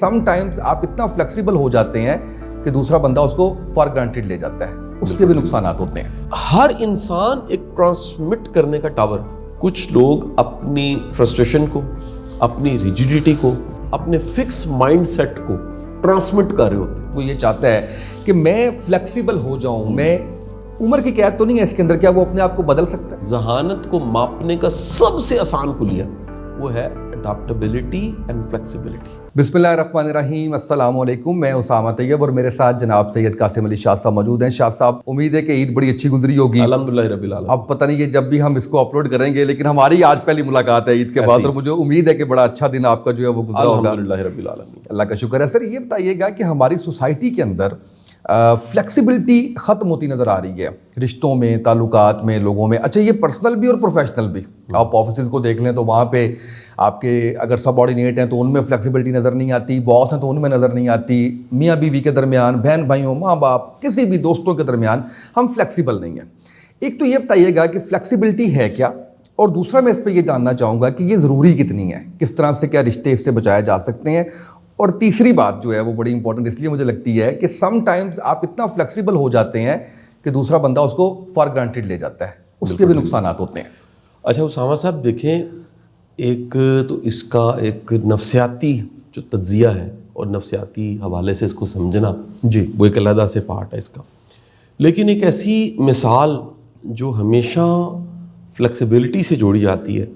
Some times آپ اتنا flexible ہو جاتے ہیں کہ دوسرا بندہ اس کو فار گرانٹیڈ لے جاتا ہے، اس کے بھی نقصانات ہوتے ہیں۔ ہر انسان ایک ٹرانسمٹ کرنے کا ٹاور، کچھ لوگ اپنی فرسٹریشن کو، اپنی ریجیڈیٹی کو، اپنے فکس مائنڈ سیٹ کو ٹرانسمٹ کر رہے ہوتے ہیں۔ وہ یہ چاہتا ہے کہ میں فلیکسیبل ہو جاؤں، میں عمر کی قید تو نہیں ہے اس کے اندر، کیا وہ اپنے آپ کو بدل سکتا ہے؟ ذہانت کو ماپنے کا سب سے آسان خلیہ وہ ہے اڈاپٹیبلٹی اینڈ فلیکسیبلٹی۔ بسم اللہ الرحمن الرحیم، السلام علیکم، میں اسامہ طیب اور میرے ساتھ جناب سید قاسم علی شاہ صاحب موجود ہیں۔ شاہ صاحب، امید ہے کہ عید بڑی اچھی گزری ہوگی۔ الحمدللہ رب العالمین۔ اب پتہ نہیں کہ جب بھی ہم اس کو اپلوڈ کریں گے، لیکن ہماری آج پہلی ملاقات ہے عید کے بعد، اور مجھے امید ہے کہ بڑا اچھا دن آپ کا جو ہے وہ گزرا ہوگا۔ الحمدللہ رب العالمین، اللہ کا شکر ہے۔ سر یہ بتائیے گا کہ ہماری سوسائٹی کے اندر فلیکسیبلٹی ختم ہوتی نظر آ رہی ہے، رشتوں میں، تعلقات میں، لوگوں میں۔ اچھا، یہ پرسنل بھی اور پروفیشنل بھی۔ آپ آفیسز کو دیکھ لیں تو وہاں پہ آپ کے اگر سب آرڈینیٹ ہیں تو ان میں فلیکسیبلٹی نظر نہیں آتی، باس ہیں تو ان میں نظر نہیں آتی، میاں بیوی کے درمیان، بہن بھائیوں، ماں باپ، کسی بھی دوستوں کے درمیان ہم فلیکسیبل نہیں ہیں۔ ایک تو یہ بتائیے گا کہ فلیکسیبلٹی ہے کیا، اور دوسرا میں اس پہ یہ جاننا چاہوں گا کہ یہ ضروری کتنی ہے، کس طرح سے کیا رشتے اس سے بچائے جا سکتے ہیں۔ اور تیسری بات جو ہے وہ بڑی امپورٹنٹ اس لیے مجھے لگتی ہے کہ سم ٹائمز آپ اتنا فلیکسیبل ہو جاتے ہیں کہ دوسرا بندہ اس کو فار گرانٹیڈ لے جاتا ہے، اس کے بھی نقصانات ہوتے ہیں۔ اچھا اسامہ صاحب دیکھیں، ایک تو اس کا ایک نفسیاتی جو تجزیہ ہے اور نفسیاتی حوالے سے اس کو سمجھنا، جی، وہ ایک علیحدہ سے پارٹ ہے اس کا۔ لیکن ایک ایسی مثال جو ہمیشہ فلیکسیبلٹی سے جوڑی جاتی ہے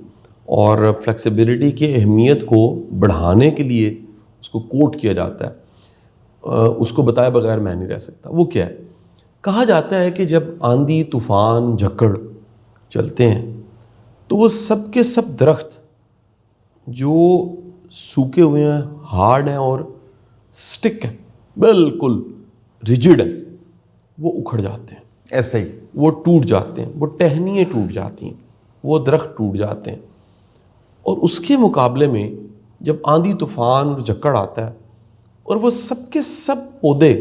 اور فلیکسیبلٹی کی اہمیت کو بڑھانے کے لیے اس کو کوٹ کیا جاتا ہے، اس کو بتائے بغیر میں نہیں رہ سکتا، وہ کیا ہے؟ کہا جاتا ہے کہ جب آندھی، طوفان، جھکڑ چلتے ہیں تو وہ سب کے سب درخت جو سوکھے ہوئے ہیں، ہارڈ ہیں اور سٹک ہیں، بالکل ریجڈ ہیں، وہ اکھڑ جاتے ہیں، ایسے ہی وہ ٹوٹ جاتے ہیں، وہ ٹہنیاں ٹوٹ جاتی ہیں، وہ درخت ٹوٹ جاتے ہیں۔ اور اس کے مقابلے میں جب آندھی، طوفان اور جھکڑ آتا ہے اور وہ سب کے سب پودے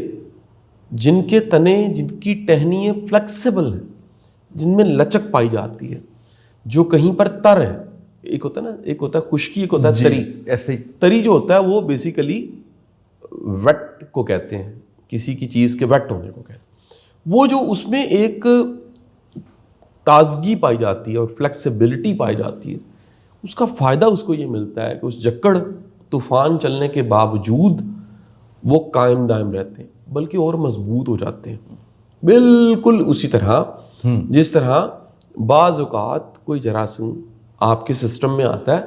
جن کے تنے، جن کی ٹہنیاں فلیکسیبل ہیں، جن میں لچک پائی جاتی ہے، جو کہیں پر تر ہے، ایک ہوتا ہے نا، ایک ہوتا ہے خشکی، ایک ہوتا ہے تری۔ ایسے ہی تری جو ہوتا ہے وہ بیسیکلی ویٹ کو کہتے ہیں، کسی کی چیز کے ویٹ ہونے کو کہتے ہیں۔ وہ جو اس میں ایک تازگی پائی جاتی ہے اور فلیکسیبلٹی پائی جاتی ہے، اس کا فائدہ اس کو یہ ملتا ہے کہ اس جھکڑ، طوفان چلنے کے باوجود وہ قائم دائم رہتے ہیں، بلکہ اور مضبوط ہو جاتے ہیں۔ بالکل اسی طرح جس طرح بعض اوقات کوئی جراثیم آپ کے سسٹم میں آتا ہے،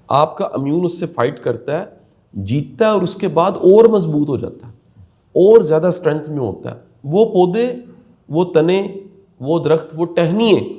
آپ کا امیون اس سے فائٹ کرتا ہے، جیتتا ہے، اور اس کے بعد اور مضبوط ہو جاتا ہے، اور زیادہ اسٹرینتھ میں ہوتا ہے۔ وہ پودے، وہ تنے، وہ درخت، وہ ٹہنیاں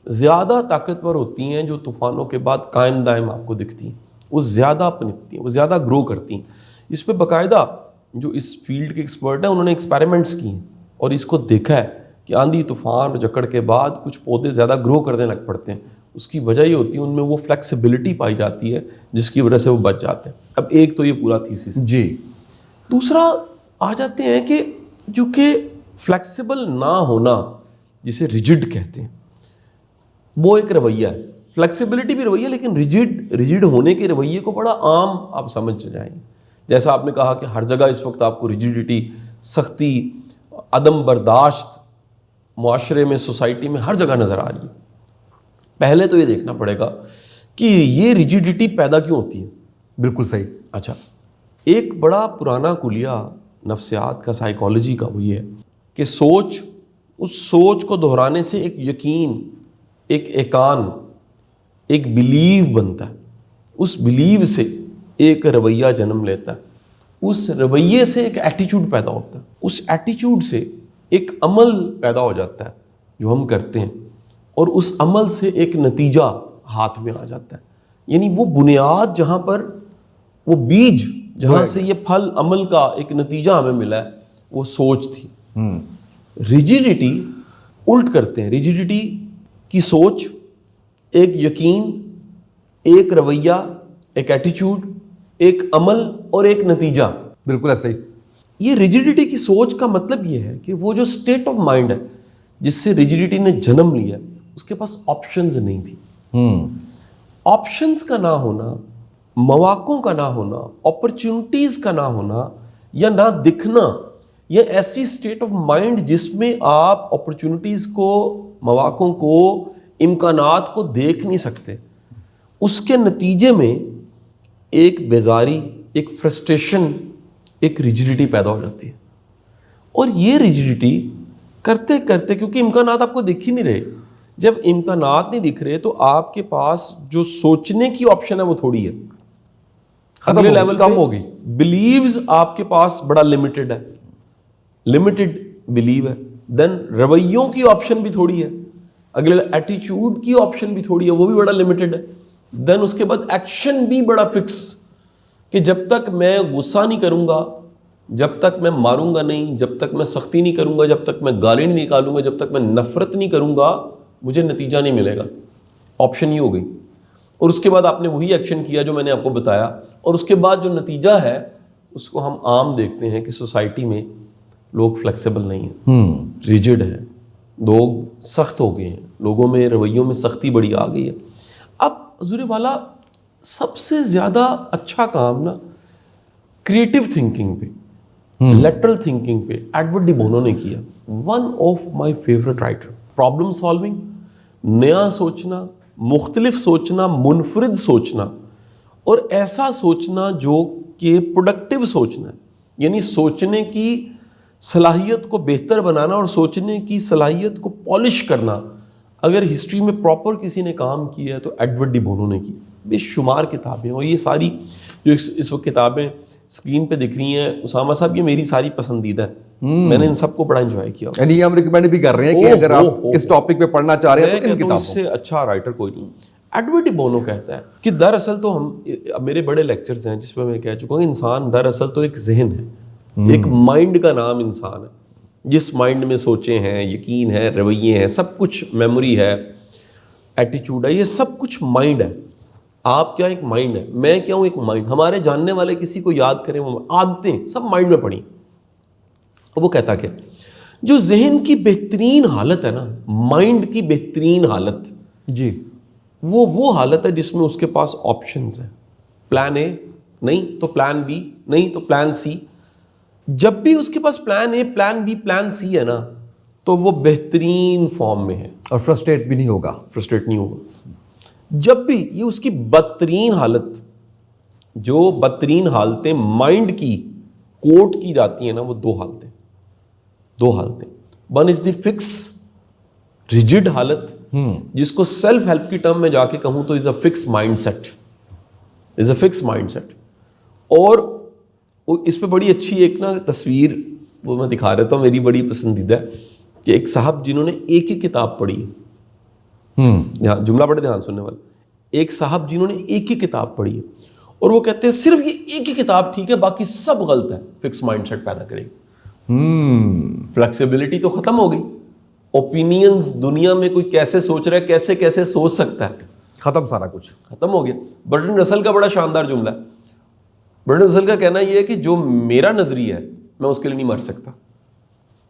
زیادہ طاقتور ہوتی ہیں جو طوفانوں کے بعد قائم دائم آپ کو دکھتی ہیں، وہ زیادہ پنپتی ہیں، وہ زیادہ گرو کرتی ہیں۔ اس پہ باقاعدہ جو اس فیلڈ کے ایکسپرٹ ہیں انہوں نے ایکسپیریمنٹس کی ہیں اور اس کو دیکھا ہے کہ آندھی، طوفان اور جھکڑ کے بعد کچھ پودے زیادہ گرو کرنے لگ پڑتے ہیں۔ اس کی وجہ یہ ہوتی ہے ان میں وہ فلیکسیبلٹی پائی جاتی ہے جس کی وجہ سے وہ بچ جاتے ہیں۔ اب ایک تو یہ پورا تھیسس ہے۔ جی، دوسرا آ جاتے ہیں کہ جو کہ فلیکسیبل نہ ہونا، جسے ریجڈ کہتے ہیں، وہ ایک رویہ ہے۔ فلیکسیبلٹی بھی رویہ، لیکن ریجڈ ہونے کے رویے کو بڑا عام آپ سمجھ جائیں گے۔ جیسا آپ نے کہا کہ ہر جگہ اس وقت آپ کو ریجڈیٹی، سختی، عدم برداشت معاشرے میں، سوسائٹی میں ہر جگہ نظر آ رہی ہے۔ پہلے تو یہ دیکھنا پڑے گا کہ یہ ریجڈیٹی پیدا کیوں ہوتی ہے۔ بالکل صحیح۔ اچھا، ایک بڑا پرانا کلیہ نفسیات کا، سائیکالوجی کا، وہ یہ ہے کہ سوچ، اس سوچ کو دہرانے سے ایک یقین، ایک ایقان، ایک بلیو بنتا ہے، اس بلیو سے ایک رویہ جنم لیتا ہے، اس رویے سے ایک ایٹیچیوڈ پیدا ہوتا ہے، اس ایٹیچیوڈ سے ایک عمل پیدا ہو جاتا ہے جو ہم کرتے ہیں، اور اس عمل سے ایک نتیجہ ہاتھ میں آ جاتا ہے۔ یعنی وہ بنیاد جہاں پر، وہ بیج جہاں سے یہ پھل عمل کا ایک نتیجہ ہمیں ملا ہے، وہ سوچ تھی۔ ریجیڈیٹی الٹ کرتے ہیں، ریجیڈیٹی کی سوچ، ایک یقین، ایک رویہ، ایک ایٹیچیوڈ، ایک عمل اور ایک نتیجہ۔ بالکل ایسے ہی۔ یہ ریجیڈیٹی کی سوچ کا مطلب یہ ہے کہ وہ جو اسٹیٹ آف مائنڈ ہے جس سے ریجیڈیٹی نے جنم لیا، اس کے پاس آپشنز نہیں تھی۔ آپشنز کا نہ ہونا مواقعوں کا نہ ہونا, اپرچونٹیز کا نہ ہونا یا نہ دکھنا, یہ ایسی اسٹیٹ آف مائنڈ جس میں آپ اپرچونٹیز کو, مواقعوں کو, امکانات کو دیکھ نہیں سکتے, اس کے نتیجے میں ایک بیزاری, ایک فرسٹریشن, ایک ریجڈیٹی پیدا ہو جاتی ہے. اور یہ ریجڈیٹی کرتے کرتے, کیونکہ امکانات آپ کو دکھ ہی نہیں رہے, جب امکانات نہیں دکھ رہے تو آپ کے پاس جو سوچنے کی آپشن ہے وہ تھوڑی ہے, اگلے لیول کم ہوگی. بلیوز آپ کے پاس بڑا لمیٹڈ ہے, لمیٹڈ بلیو ہے. دین رویوں کی آپشن بھی تھوڑی ہے, اگلے ایٹیچیوڈ کی آپشن بھی تھوڑی ہے, وہ بھی بڑا لمیٹڈ ہے. دین اس کے بعد ایکشن بھی بڑا فکس, کہ جب تک میں غصہ نہیں کروں گا, جب تک میں ماروں گا نہیں, جب تک میں سختی نہیں کروں گا, جب تک میں گالی نہیں نکالوں گا, جب تک میں نفرت نہیں کروں گا, مجھے نتیجہ نہیں ملے گا. آپشن یہ ہو گئی. اور اس کے بعد آپ نے وہی ایکشن کیا جو میں نے آپ کو بتایا, اور اس کے بعد جو نتیجہ ہے اس کو ہم عام دیکھتے ہیں کہ سوسائٹی میں لوگ فلیکسیبل نہیں ہیں, ریجڈ ہیں, لوگ سخت ہو گئے ہیں, لوگوں میں رویوں میں سختی بڑی آ گئی ہے. اب حضور والا سب سے زیادہ اچھا کام نا کریٹو تھنکنگ پہ, لیٹرل تھنکنگ پہ ایڈورڈ ڈی بونو نے کیا. One of my favourite writer. Problem solving, نیا سوچنا, مختلف سوچنا, منفرد سوچنا, اور ایسا سوچنا جو کہ پروڈکٹیو سوچنا ہے, یعنی سوچنے کی صلاحیت کو بہتر بنانا اور سوچنے کی صلاحیت کو پالش کرنا. اگر ہسٹری میں پراپر کسی نے کام کیا ہے تو ایڈورڈ ڈی بونو نے کی. بے شمار کتابیں, اور یہ ساری جو اس وقت کتابیں اسکرین پہ دکھ رہی ہیں اسامہ صاحب, یہ میری ساری پسندیدہ ہیں. میں نے ان سب کو بڑا انجوائے کیا. یعنی ہم ریکمینڈ بھی کر رہے ہیں کہ اگر آپ اس ٹاپک پہ پڑھنا چاہ رہے ہیں تو ان کتابوں, اس سے اچھا رائٹر کوئی نہیں. ایڈورڈ ڈی بونو کہتا ہے کہ دراصل تو ہم, میرے بڑے لیکچرز ہیں جس میں میں کہہ چکا ہوں, انسان دراصل تو ایک ذہن ہے, ایک مائنڈ کا نام انسان ہے, جس مائنڈ میں سوچیں ہیں, یقین ہے, رویے ہیں, سب کچھ, میموری ہے, ایٹیچیوڈ ہے, یہ سب کچھ مائنڈ ہے. آپ کیا ایک مائنڈ ہے, میں کیا ہوں ایک مائنڈ. ہمارے جاننے والے کسی کو یاد کریں, وہ عادتیں سب مائنڈ میں پڑی. وہ کہتا کہ جو ذہن کی بہترین حالت ہے نا, مائنڈ کی بہترین حالت, جی, وہ حالت ہے جس میں اس کے پاس آپشنز ہیں. پلان اے نہیں تو پلان بی, نہیں تو پلان سی. جب بھی اس کے پاس plan a, plan be, plan سی ہے نا, تو وہ بہترین فارم میں ہے, اور فرسٹریٹ بھی نہیں ہوگا, فرسٹریٹ نہیں ہوگا. جب بھی یہ اس کی بدترین حالت, جو بدترین حالتیں مائنڈ کی کوٹ کی جاتی ہیں نا, وہ دو حالتیں. One is the fix rigid حالت, جس کو سیلف ہیلپ کی ٹرم میں جا کے کہوں تو is a fix mindset, is a fix mindset. اور اس پہ بڑی اچھی ایک نا تصویر وہ میں دکھا رہتا ہوں, میری بڑی پسندیدہ ہے, کہ ایک صاحب جنہوں نے ایک ہی کتاب پڑھی ہے, جملہ بڑے دھیان سننے والا, ایک صاحب جنہوں نے ایک ہی کتاب پڑھی ہے, اور وہ کہتے ہیں صرف یہ ایک ہی کتاب ٹھیک ہے, باقی سب غلط ہے. فکس مائنڈ سیٹ پیدا کرے گی. فلیکسیبلٹی تو ختم ہو گئی. اوپینینز, دنیا میں کوئی کیسے سوچ رہا ہے, کیسے کیسے سوچ سکتا ہے, ختم, سارا کچھ ختم ہو گیا. برٹن رسل کا بڑا شاندار جملہ ہے. برٹن رسل کا کہنا یہ ہے کہ جو میرا نظریہ ہے میں اس کے لیے نہیں مر سکتا.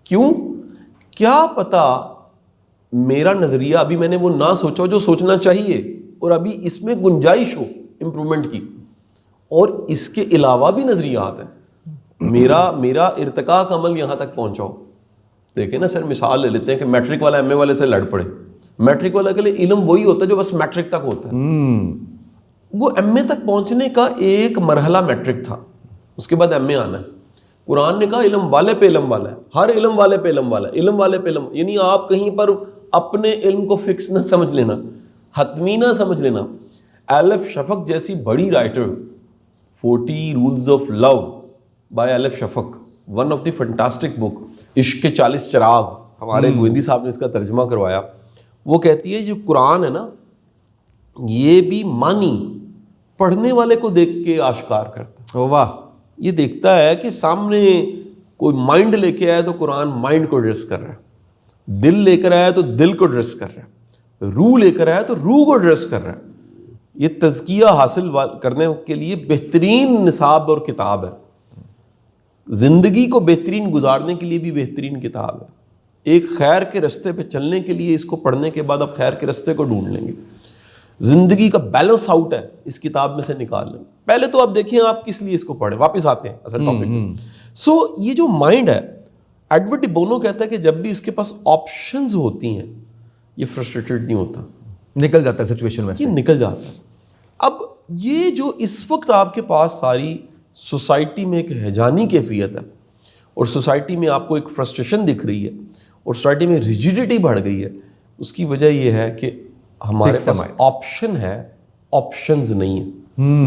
کیوں؟ کیا پتا میرا نظریہ ابھی میں نے وہ نہ سوچا جو سوچنا چاہیے, اور ابھی اس میں گنجائش ہو امپرومنٹ کی, اور اس کے علاوہ بھی نظریات ہیں. میرا ارتقاء کا عمل یہاں تک پہنچا ہو. دیکھیں نا سر, مثال لے لیتے ہیں کہ میٹرک والا ایم اے والے سے لڑ پڑے. میٹرک والا کے لیے علم وہی ہوتا ہے جو بس میٹرک تک ہوتا ہے. وہ ایم اے تک پہنچنے کا ایک مرحلہ میٹرک تھا, اس کے بعد ایم اے آنا ہے. قرآن نے کہا علم والے پہ علم والا ہے, ہر علم والے پہ علم والا ہے, علم والے پہ علم. یعنی آپ کہیں پر اپنے علم کو فکس نہ سمجھ لینا, حتمی نہ سمجھ لینا. ایلف شفق جیسی بڑی writer, 40 rules of love by Elif Shafak, one of the fantastic book. عشق کے 40 چراغ, ہمارے گویندی صاحب نے اس کا ترجمہ کروایا. وہ کہتی ہے جو قرآن ہے نا, یہ بھی معنی پڑھنے والے کو دیکھ کے آشکار کرتا ہے. واہ, یہ دیکھتا ہے کہ سامنے کوئی مائنڈ لے کے آیا تو قرآن مائنڈ کو ایڈریس کر رہا ہے, دل لے کر آیا تو دل کو ایڈریس کر رہا ہے, روح لے کر آیا تو روح کو ایڈریس کر رہا ہے. یہ تزکیہ حاصل کرنے کے لیے بہترین نصاب اور کتاب ہے. زندگی کو بہترین گزارنے کے لیے بھی بہترین کتاب ہے. ایک خیر کے رستے پہ چلنے کے لیے اس کو پڑھنے کے بعد آپ خیر کے رستے کو ڈھونڈ لیں گے. زندگی کا بیلنس آؤٹ ہے اس کتاب میں سے نکال لیں. پہلے تو آپ دیکھیں آپ کس لیے اس کو پڑھیں, واپس آتے ہیں اصل ٹاپک پہ. سو یہ جو مائنڈ ہے, ایڈورڈ ڈی بونو کہتا ہے کہ جب بھی اس کے پاس آپشنز ہوتی ہیں یہ فرسٹریٹڈ نہیں ہوتا, نکل جاتا ہے سچویشن میں سے, یہ نکل جاتا ہے. اب یہ جو اس وقت آپ کے پاس ساری سوسائٹی میں ایک ہیجانی کیفیت ہے, اور سوسائٹی میں آپ کو ایک فرسٹریشن دکھ رہی ہے, اور سوسائٹی میں ریجیڈیٹی بڑھ گئی ہے, اس کی وجہ یہ ہے کہ ہمارے پاس آپشن ہے, آپشنز نہیں ہیں.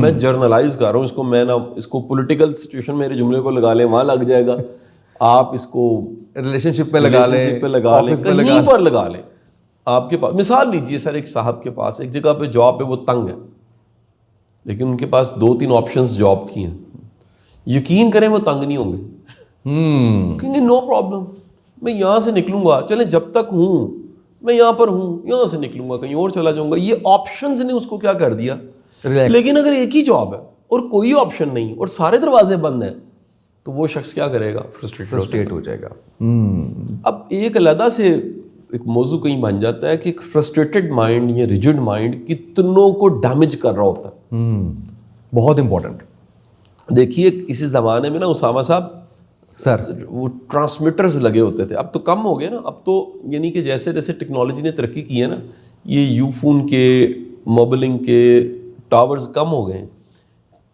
میں جرنلائز کر رہا ہوں اس کو, میں نہ اس کو پولیٹیکل سچویشن میرے جملے کو لگا لیں وہاں لگ جائے گا, آپ اس کو ریلیشن شپ پہ لگا لیں, کہیں پر لگا لیں. آپ کے پاس مثال لیجیے سر, ایک صاحب کے پاس ایک جگہ پہ جاب پہ وہ تنگ ہے, لیکن ان کے پاس 2-3 آپشنز جاب کی ہیں. یقین کریں وہ تنگ نہیں ہوں گے, کہیں گے نو پرابلم, میں یہاں سے نکلوں گا, چلیں جب تک ہوں میں یہاں پر ہوں, یہاں سے نکلوں گا کہیں اور چلا جاؤں گا. یہ آپشنز نے اس کو کیا کر دیا. لیکن اگر ایک ہی جاب ہے اور کوئی آپشن نہیں اور سارے دروازے بند ہیں تو وہ شخص کیا کرے گا, فرسٹریٹ ہو جائے گا. اب ایک علیحدہ سے ایک موضوع کہیں بن جاتا ہے کہ ایک فرسٹریٹڈ مائنڈ یا ریجڈ مائنڈ کتنوں کو ڈیمیج کر رہا ہوتا ہے. بہت امپورٹنٹ. دیکھیے کسی زمانے میں نا اسامہ صاحب سر وہ ٹرانسمیٹرز لگے ہوتے تھے, اب تو کم ہو گئے نا. اب تو یعنی کہ جیسے جیسے ٹیکنالوجی نے ترقی کی ہے نا, یہ یو فون کے موبلنگ کے ٹاورز کم ہو گئے ہیں.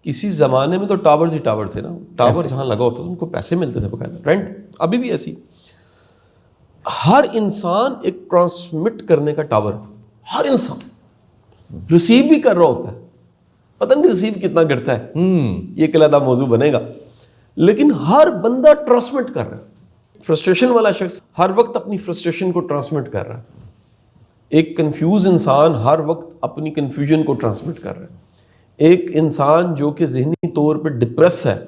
کسی زمانے میں تو ٹاورز ہی ٹاور تھے نا, ٹاور جہاں لگا ہوتا تھا ان کو پیسے ملتے تھے باقاعدہ, رینٹ. ابھی بھی ایسی ہر انسان ایک ٹرانسمٹ کرنے کا ٹاور, ہر انسان ریسیو بھی کر رہا ہوتا ہے, پتہ نہیں ریسیو کتنا کرتا ہے, یہ ایک علیحدہ موضوع بنے گا. لیکن ہر بندہ ٹرانسمٹ کر رہا ہے. فرسٹریشن والا شخص ہر وقت اپنی فرسٹریشن کو ٹرانسمٹ کر رہا ہے. ایک کنفیوز انسان ہر وقت اپنی کنفیوژن کو ٹرانسمٹ کر رہا ہے. ایک انسان جو کہ ذہنی طور پہ ڈپریس ہے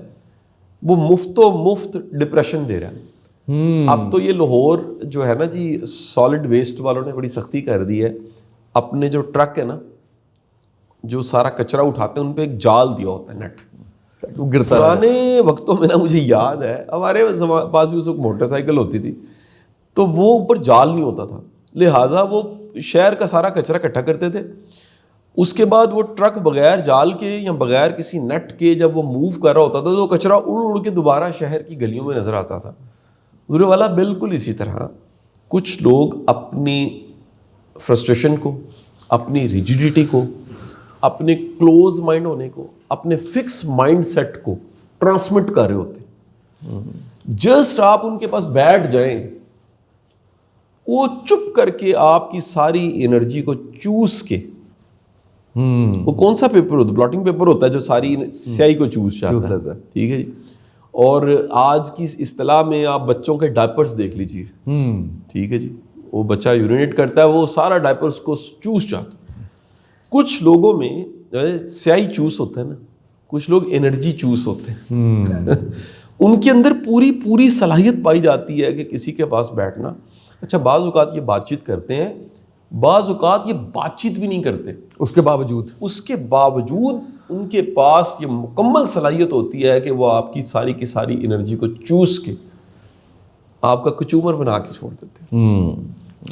وہ مفت ڈپریشن دے رہا ہے. اب تو یہ لاہور جو ہے نا جی, سالڈ ویسٹ والوں نے بڑی سختی کر دی ہے. اپنے جو ٹرک ہے نا جو سارا کچرا اٹھاتے ہیں ان پہ ایک جال دیا ہوتا ہے, نیٹ. پرانے وقتوں میں نا مجھے یاد ہے ہمارے پاس بھی اس وقت موٹر سائیکل ہوتی تھی تو وہ اوپر جال نہیں ہوتا تھا, لہٰذا وہ شہر کا سارا کچرا اکٹھا کرتے تھے. اس کے بعد وہ ٹرک بغیر جال کے یا بغیر کسی نیٹ کے جب وہ موو کر رہا ہوتا تھا تو کچرا اڑ کے دوبارہ شہر کی گلیوں میں نظر آتا تھا. حضور والا بالکل اسی طرح کچھ لوگ اپنی فرسٹریشن کو, اپنی ریجیڈیٹی کو, اپنے کلوز مائنڈ ہونے کو, اپنے فکس مائنڈ سیٹ کو ٹرانسمٹ کر رہے ہوتے. جسٹ آپ ان کے پاس بیٹھ جائیں, وہ چپ کر کے آپ کی ساری انرجی کو چوس کے, وہ کون سا پیپر ہوتا ہے, بلاٹنگ پیپر ہوتا ہے جو ساری سیاہی کو چوس جاتا ہے, ٹھیک ہے جی. اور آج کی اصطلاح میں آپ بچوں کے ڈائپرز دیکھ لیجیے, ٹھیک ہے جی, وہ بچہ یورینیٹ کرتا ہے وہ سارا ڈائپرز کو چوس جاتا. کچھ لوگوں میں سیاہی چوس ہوتا ہے نا, کچھ لوگ انرجی چوس ہوتے ہیں. ان کے اندر پوری صلاحیت پائی جاتی ہے کہ کسی کے پاس بیٹھنا. اچھا بعض اوقات یہ بات چیت کرتے ہیں, بعض اوقات یہ بات چیت بھی نہیں کرتے, اس کے باوجود ان کے پاس یہ مکمل صلاحیت ہوتی ہے کہ وہ آپ کی ساری انرجی کو چوس کے آپ کا کچومر بنا کے چھوڑ دیتے ہیں.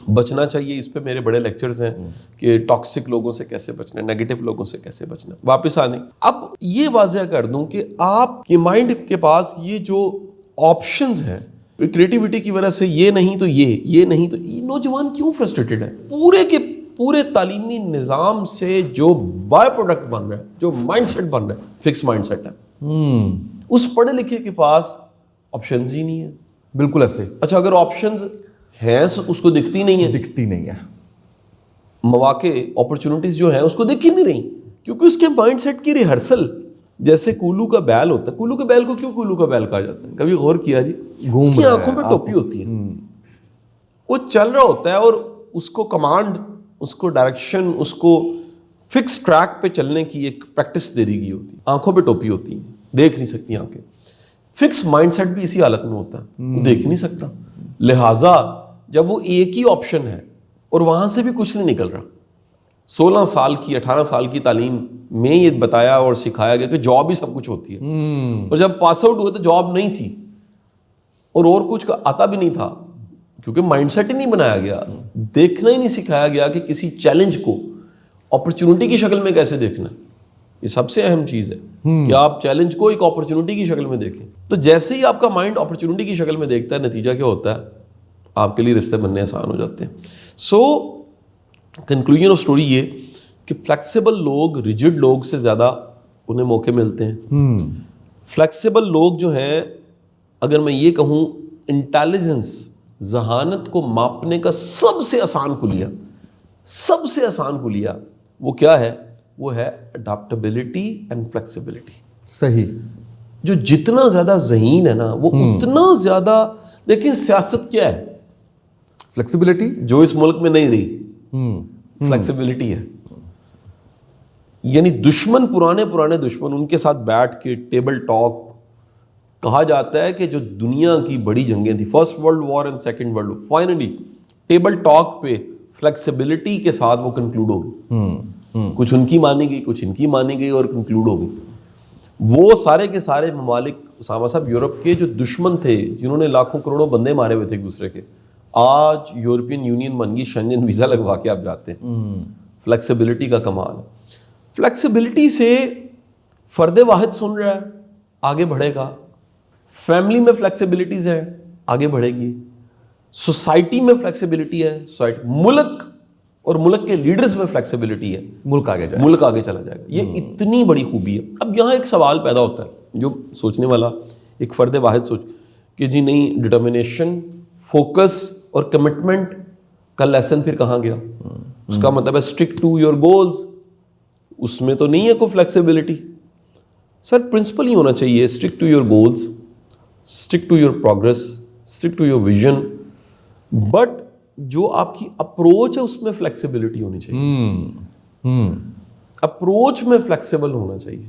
بچنا چاہیے, اس پہ میرے بڑے لیکچرز ہیں کہ ٹاکسک لوگوں سے کیسے بچنا ہے, نیگیٹو لوگوں سے کیسے بچنا ہے. واپس آنے اب یہ واضح کر دوں کہ آپ کے مائنڈ کے پاس یہ جو آپشنز ہیں کریٹیوٹی کی وجہ سے, یہ نہیں تو یہ نہیں تو یہ, نوجوان کیوں فرسٹریٹڈ ہے. پورے کے پورے تعلیمی نظام سے جو بائی پروڈکٹ بن رہا ہے, جو مائنڈ سیٹ بن رہا ہے, فکس مائنڈ سیٹ ہے. اس پڑھے لکھے کے پاس آپشنز ہی نہیں ہے. بالکل ایسے. اچھا اگر آپشنز ہیں اس کو دکھتی نہیں ہے, مواقع اپرچونٹیز جو ہیں اس کو دیکھ ہی نہیں رہی, کیونکہ اس کے مائنڈ سیٹ کی ریہرسل, جیسے کولو کا بیل ہوتا ہے. کولو کے بیل کو کیوں کولو کا بیل کہا جاتا ہے, کبھی غور کیا جی؟ اس کی آنکھوں پہ ٹوپی ہوتی ہے, وہ چل رہا ہوتا ہے اور اس کو کمانڈ, اس کو ڈائریکشن, اس کو فکس ٹریک پہ چلنے کی ایک پریکٹس دے دی گئی ہوتی ہے. آنکھوں پہ ٹوپی ہوتی ہے, دیکھ نہیں سکتی آنکھیں. فکس مائنڈ سیٹ بھی اسی حالت میں ہوتا ہے, وہ دیکھ نہیں سکتا. لہٰذا جب وہ ایک ہی آپشن ہے اور وہاں سے بھی کچھ نہیں نکل رہا, 16 سال کی 18 سال کی تعلیم میں یہ بتایا اور سکھایا گیا کہ جاب ہی سب کچھ ہوتی ہے, اور جب پاس آؤٹ ہوئے تو جاب نہیں تھی اور کچھ آتا بھی نہیں تھا, کیونکہ مائنڈ سیٹ ہی نہیں بنایا گیا. دیکھنا ہی نہیں سکھایا گیا کہ کسی چیلنج کو اپرچونٹی کی شکل میں کیسے دیکھنا ہے، یہ سب سے اہم چیز ہے کہ آپ چیلنج کو ایک اپرچونٹی کی شکل میں دیکھیں. تو جیسے ہی آپ کا مائنڈ اپرچونٹی کی شکل میں دیکھتا ہے، نتیجہ کیا ہوتا ہے، آپ کے لیے رشتے بننے آسان ہو جاتے ہیں. سو کنکلوژن آف اسٹوری یہ کہ فلیکسیبل لوگ ریجڈ لوگ سے زیادہ انہیں موقع ملتے ہیں. فلیکسیبل لوگ جو ہیں، اگر میں یہ کہوں انٹیلیجنس، ذہانت کو ماپنے کا سب سے آسان خلیہ وہ کیا ہے؟ وہ ہے اڈاپٹیبلٹی اینڈ فلیکسیبلٹی. صحیح. جو جتنا زیادہ ذہین ہے نا، وہ اتنا زیادہ. دیکھیں سیاست کیا ہے؟ فلیکسیبلٹی. جو اس ملک میں نہیں رہی فلیکسیبلٹی ہے. یعنی دشمن، پرانے دشمن، ان کے ساتھ بیٹھ کے ٹیبل ٹاک. کہا جاتا ہے کہ جو دنیا کی بڑی جنگیں تھیں، first world war and second world war, finally table talk پہ فلیکسیبلٹی کے ساتھ وہ کنکلوڈ ہو گئی. کچھ ان کی مانی گئی، کچھ ان کی مانی گئی اور کنکلوڈ ہو گئی. وہ سارے کے سارے ممالک، اسامہ صاحب، یورپ کے جو دشمن تھے، جنہوں نے لاکھوں کروڑوں بندے مارے ہوئے تھے ایک دوسرے کے، آج یورپین یونین بن گئی، شنجن ویزا لگوا کے آپ جاتے ہیں. فلیکسیبلٹی کا کمال ہے. فلیکسیبلٹی سے فرد واحد سن رہا ہے، آگے بڑھے گا. فیملی میں فلیکسیبلٹیز ہیں، آگے بڑھے گی. سوسائٹی میں فلیکسیبلٹی ہے، ملک اور ملک کے لیڈرز میں فلیکسیبلٹی ہے، ملک آگے چلا جائے گا. یہ اتنی بڑی خوبی ہے. اب یہاں ایک سوال پیدا ہوتا ہے، جو سوچنے والا ایک فرد واحد سوچ کہ جی نہیں، ڈٹرمنیشن، فوکس اور کمٹمنٹ کا لیسن پھر کہاں گیا؟ اس کا مطلب ہے اسٹک ٹو یور گولز. اس میں تو نہیں ہے کوئی فلیکسیبلٹی. سر پرنسپل ہی ہونا چاہیے، stick to your goals, stick to your progress, stick to your vision. But جو آپ کی اپروچ ہے اس میں فلیکسیبلٹی ہونی چاہیے. اپروچ میں فلیکسیبل ہونا چاہیے.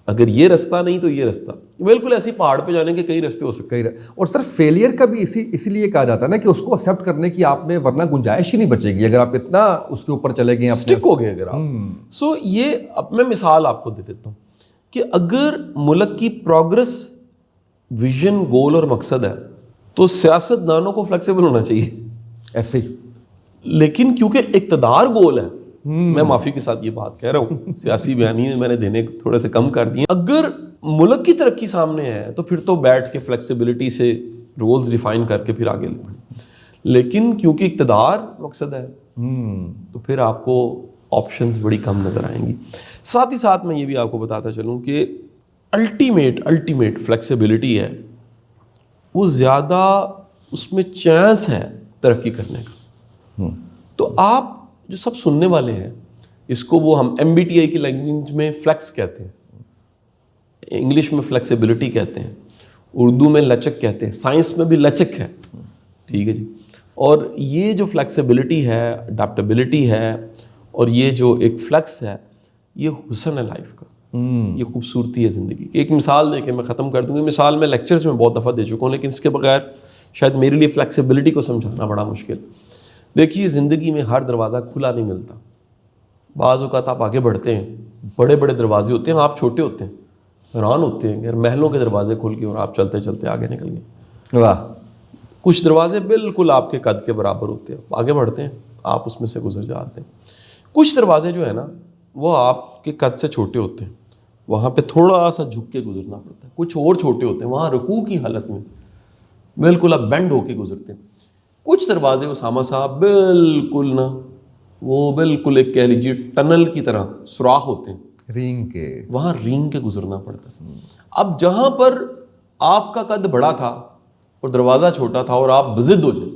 اگر یہ رستہ نہیں تو یہ رستہ. بالکل ایسی پہاڑ پہ جانے کے کئی رستے ہو سکتے ہیں. اور سر فیلئر کا بھی اسی لیے کہا جاتا ہے نا کہ اس کو ایکسیپٹ کرنے کی آپ میں ورنہ گنجائش ہی نہیں بچے گی اگر آپ اتنا اس کے اوپر چلے گئے، اسٹک ہو گئے اگر آپ. سو یہ اب میں مثال آپ کو دے دیتا ہوں کہ اگر ملک کی پروگرس، ویژن، گول اور مقصد ہے تو سیاست دانوں کو فلیکسیبل ہونا چاہیے ایسے ہی. لیکن کیونکہ اقتدار گول ہے، میں معافی کے ساتھ یہ بات کہہ رہا ہوں، سیاسی بیانیے میں نے دینے تھوڑے سے کم کر دیے. اگر ملک کی ترقی سامنے ہے تو پھر تو بیٹھ کے فلیکسیبلٹی سے رولز ڈیفائن کر کے پھر آگے بڑھیں. لیکن کیونکہ اقتدار مقصد ہے تو پھر آپ کو آپشنز بڑی کم نظر آئیں گی. ساتھ ہی ساتھ میں یہ بھی آپ کو بتاتا چلوں کہ الٹیمیٹ فلیکسیبلٹی ہے وہ زیادہ، اس میں چانس ہے ترقی کرنے کا. تو آپ جو سب سننے والے ہیں، اس کو وہ ہم MBTI کی لینگویج میں فلیکس کہتے ہیں، انگلش میں فلیکسیبلٹی کہتے ہیں، اردو میں لچک کہتے ہیں، سائنس میں بھی لچک ہے. ٹھیک ہے جی. اور یہ جو فلیکسیبلٹی ہے، اڈاپٹیبلٹی ہے، اور یہ جو ایک فلیکس ہے، یہ حسن ہے لائف کا، یہ خوبصورتی ہے زندگی کی. ایک مثال دے کے میں ختم کر دوں گی. مثال میں لیکچرز میں بہت دفعہ دے چکا ہوں، لیکن اس کے بغیر شاید میرے لیے فلیکسیبلٹی کو سمجھانا بڑا مشکل. دیکھیے زندگی میں ہر دروازہ کھلا نہیں ملتا. بعض اوقات آپ آگے بڑھتے ہیں، بڑے بڑے دروازے ہوتے ہیں، آپ چھوٹے ہوتے ہیں، حیران ہوتے ہیں کہ محلوں کے دروازے کھل کے اور آپ چلتے چلتے آگے نکل گئے. واہ. کچھ دروازے بالکل آپ کے قد کے برابر ہوتے ہیں، آگے بڑھتے ہیں، آپ اس میں سے گزر جاتے ہیں. کچھ دروازے جو ہے نا وہ آپ کے قد سے چھوٹے ہوتے ہیں، وہاں پہ تھوڑا سا جھک کے گزرنا پڑتا ہے. کچھ اور چھوٹے ہوتے ہیں، وہاں رکوع کی حالت میں بالکل آپ بینڈ ہو کے گزرتے ہیں. کچھ دروازے اسامہ صاحب بالکل نا، وہ بالکل ایک کہہ لیجیے ٹنل کی طرح سوراخ ہوتے ہیں، رینگ کے، وہاں رینگ کے گزرنا پڑتا ہے. اب جہاں پر آپ کا قد بڑا تھا اور دروازہ چھوٹا تھا اور آپ بضد ہو جائیں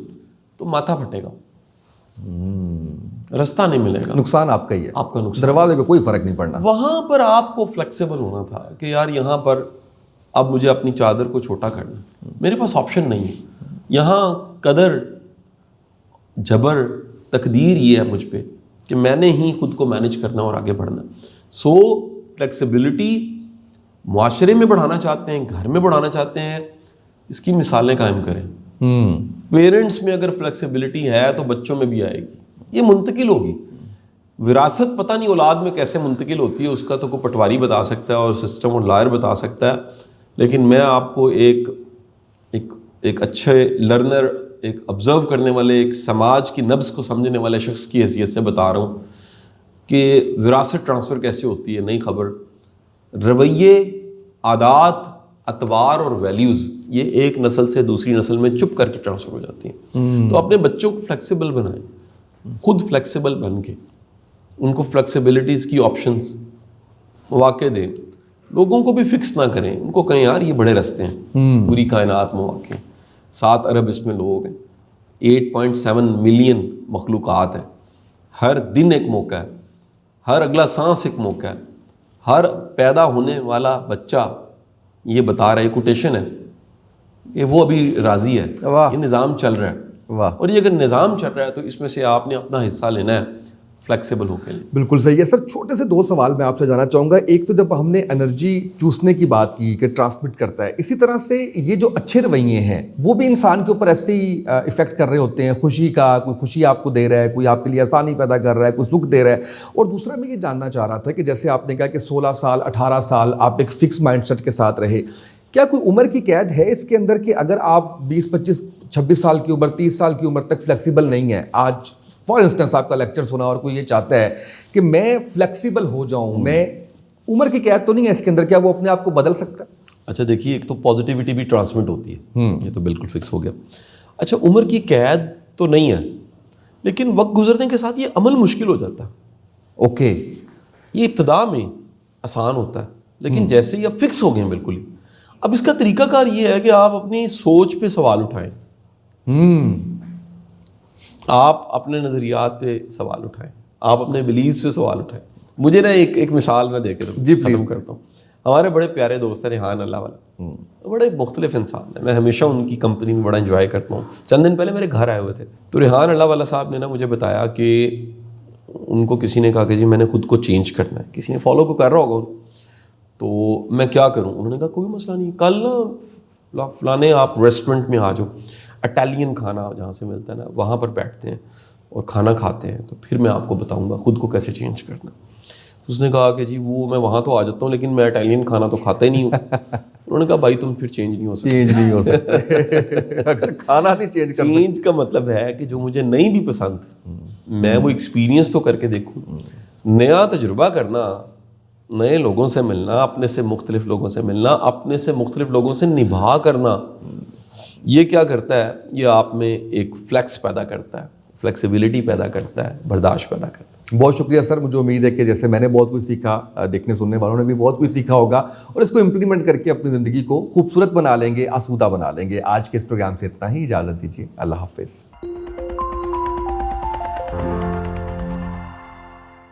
تو ماتھا پھٹے گا، رستہ نہیں ملے گا، نقصان آپ کا ہی ہے، آپ کا نقصان. دروازے کو کوئی فرق نہیں پڑنا. وہاں پر آپ کو فلیکسیبل ہونا تھا کہ یار یہاں پر اب مجھے اپنی چادر کو چھوٹا کرنا، میرے پاس آپشن نہیں ہے. یہاں قدر، جبر، تقدیر یہ ہے مجھ پہ کہ میں نے ہی خود کو مینج کرنا اور آگے بڑھنا. سو فلیکسیبلٹی معاشرے میں بڑھانا چاہتے ہیں، گھر میں بڑھانا چاہتے ہیں، اس کی مثالیں قائم کریں. پیرنٹس میں اگر فلیکسیبلٹی ہے تو بچوں میں بھی آئے گی، یہ منتقل ہوگی. وراثت پتہ نہیں اولاد میں کیسے منتقل ہوتی ہے، اس کا تو کوئی پٹواری بتا سکتا ہے اور سسٹم اور لائر بتا سکتا ہے. لیکن میں آپ کو ایک اچھے لرنر، ایک آبزرو کرنے والے، ایک سماج کی نبض کو سمجھنے والے شخص کی حیثیت سے بتا رہا ہوں کہ وراثت ٹرانسفر کیسے ہوتی ہے، نئی خبر، رویے، عادات، اطوار اور ویلیوز یہ ایک نسل سے دوسری نسل میں چپ کر کے ٹرانسفر ہو جاتی ہیں. تو اپنے بچوں کو فلیکسیبل بنائیں، خود فلیکسیبل بن کے ان کو فلیکسیبلٹیز کی آپشنز مواقع دیں. لوگوں کو بھی فکس نہ کریں، ان کو کہیں یار یہ بڑے رستے ہیں، پوری کائنات مواقع، 7 ارب اس میں لوگ ہیں، 8.7 ملین مخلوقات ہیں، ہر دن ایک موقع ہے، ہر اگلا سانس ایک موقع ہے، ہر پیدا ہونے والا بچہ یہ بتا رہا ہے، کوٹیشن ہے کہ وہ ابھی راضی ہے، واہ یہ نظام چل رہا ہے. واہ، اور یہ اگر نظام چل رہا ہے تو اس میں سے آپ نے اپنا حصہ لینا ہے فلیکسیبل ہو کے. بالکل صحیح ہے سر. چھوٹے سے 2 سوال میں آپ سے جانا چاہوں گا. ایک تو جب ہم نے انرجی چوسنے کی بات کی کہ ٹرانسمٹ کرتا ہے، اسی طرح سے یہ جو اچھے رویے ہیں وہ بھی انسان کے اوپر ایسے ہی افیکٹ کر رہے ہوتے ہیں. خوشی کا، کوئی خوشی آپ کو دے رہا ہے، کوئی آپ کے لیے آسانی پیدا کر رہا ہے، کوئی سکھ دے رہا ہے. اور دوسرا میں یہ جاننا چاہ رہا تھا کہ جیسے آپ نے کہا کہ 16 سال 18 سال آپ ایک فکس مائنڈ سیٹ کے ساتھ رہے، کیا کوئی عمر کی قید ہے اس کے اندر کہ اگر آپ 20 25 26 سال کی عمر 30 سال کی عمر تک فلیکسیبل نہیں ہے؟ آج فار انسٹنس آپ کا لیکچر سنا اور کوئی یہ چاہتا ہے کہ میں فلیکسیبل ہو جاؤں، میں عمر کی قید تو نہیں ہے اس کے اندر، کیا وہ اپنے آپ کو بدل سکتا ہے؟ اچھا دیکھیے، ایک تو پازیٹیوٹی بھی ٹرانسمٹ ہوتی ہے، یہ تو بالکل فکس ہو گیا. اچھا عمر کی قید تو نہیں ہے، لیکن وقت گزرنے کے ساتھ یہ عمل مشکل ہو جاتا ہے. اوکے، یہ ابتدا میں آسان ہوتا ہے، لیکن جیسے ہی آپ فکس ہو گئے ہیں بالکل ہی، اب اس کا طریقہ کار یہ ہے کہ آپ اپنی سوچ پہ سوال اٹھائیں، آپ اپنے نظریات پہ سوال اٹھائیں، آپ اپنے بلیفز پہ سوال اٹھائیں. مجھے نا ایک مثال میں دے کے ختم کرتا ہوں. ہمارے بڑے پیارے دوست ہیں ریحان اللہ والا، بڑے مختلف انسان ہیں، میں ہمیشہ ان کی کمپنی میں بڑا انجوائے کرتا ہوں. چند دن پہلے میرے گھر آئے ہوئے تھے، تو ریحان اللہ والا صاحب نے نا مجھے بتایا کہ ان کو کسی نے کہا کہ جی میں نے خود کو چینج کرنا ہے، کسی نے فالو کو کر رہا ہوگا تو میں کیا کروں. انہوں نے کہا کوئی مسئلہ نہیں، کل نا فلانے آپ ریسٹورنٹ میں آ جاؤ، اٹالین کھانا جہاں سے ملتا ہے نا وہاں پر بیٹھتے ہیں اور کھانا کھاتے ہیں، تو پھر میں آپ کو بتاؤں گا خود کو کیسے چینج کرنا. اس نے کہا کہ جی وہ میں وہاں تو آ جاتا ہوں لیکن میں اٹالین کھانا تو کھاتا ہی نہیں ہوں. انہوں نے کہا بھائی تم پھر چینج نہیں ہو سکتے. چینج نہیں ہو سکتے اگر کھانا نہیں چینج کر سکتے. چینج کا مطلب ہے کہ جو مجھے نہیں بھی پسند میں وہ ایکسپیرینس تو کر کے دیکھوں، نیا تجربہ کرنا، نئے لوگوں سے ملنا، اپنے سے مختلف لوگوں سے ملنا، اپنے سے مختلف لوگوں سے نبھا کرنا، یہ کیا کرتا ہے، یہ آپ میں ایک فلیکس پیدا کرتا ہے، فلیکسیبلٹی پیدا کرتا ہے، برداشت پیدا کرتا ہے. بہت شکریہ سر. مجھے امید ہے کہ جیسے میں نے بہت کچھ سیکھا، دیکھنے سننے والوں نے بھی بہت کچھ سیکھا ہوگا اور اس کو امپلیمنٹ کر کے اپنی زندگی کو خوبصورت بنا لیں گے، آسودہ بنا لیں گے. آج کے اس پروگرام سے اتنا ہی، اجازت دیجیے. اللہ حافظ.